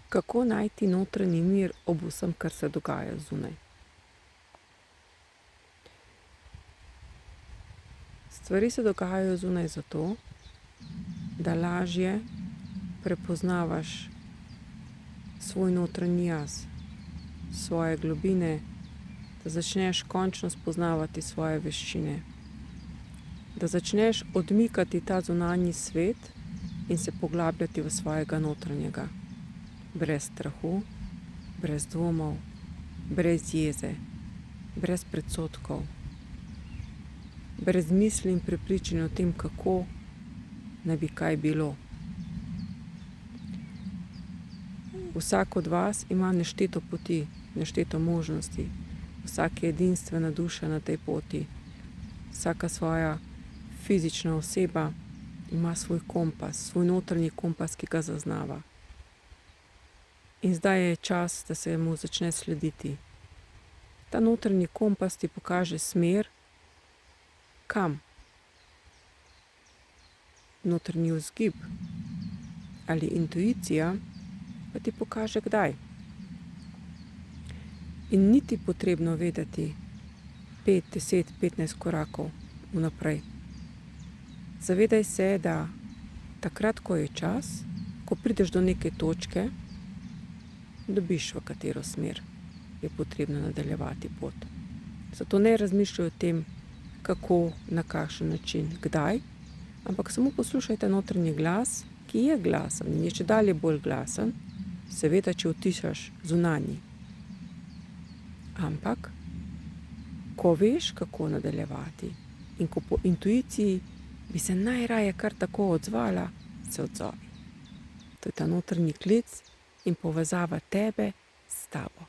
Kako najti notranji mir ob vsem, kar se dogaja zunaj? Stvari se dogajajo zunaj zato, da lažje prepoznavaš svoj notranji jaz, svoje globine, da začneš končno spoznavati svoje veščine, da začneš odmikati ta zunanji svet in se poglabljati v svojega notranjega, brez strahu, brez dvomov, brez jeze, brez predsodkov, brez misli in prepričanja o tem, kako naj bi kaj bilo. Vsak od vas ima nešteto poti, nešteto možnosti. Vsak je edinstvena duša na tej poti. Vsaka svoja fizična oseba ima svoj kompas, svoj notranji kompas, ki ga zaznava. In zdaj je čas, da se mu začne slediti. Ta notranji kompas ti pokaže smer, kam. Notranji vzgib ali intuicija pa ti pokaže, kdaj. In ni ti potrebno vedeti 5, 10, 15 korakov vnaprej. Zavedaj se, da takrat, ko je čas, ko prideš do neke točke, dobiš, v katero smer je potrebno nadaljevati pot. Zato ne razmišljaj o tem, kako, na kakšen način, kdaj, ampak samo poslušajte notranji glas, ki je glasen in je čedalje bolj glasen, seveda, če utišaš zunanji. Ampak, ko veš, kako nadaljevati in ko po intuiciji bi se najraje kar tako odzvala, se odzovi. To je ta notranji klic in povezava tebe s tabo.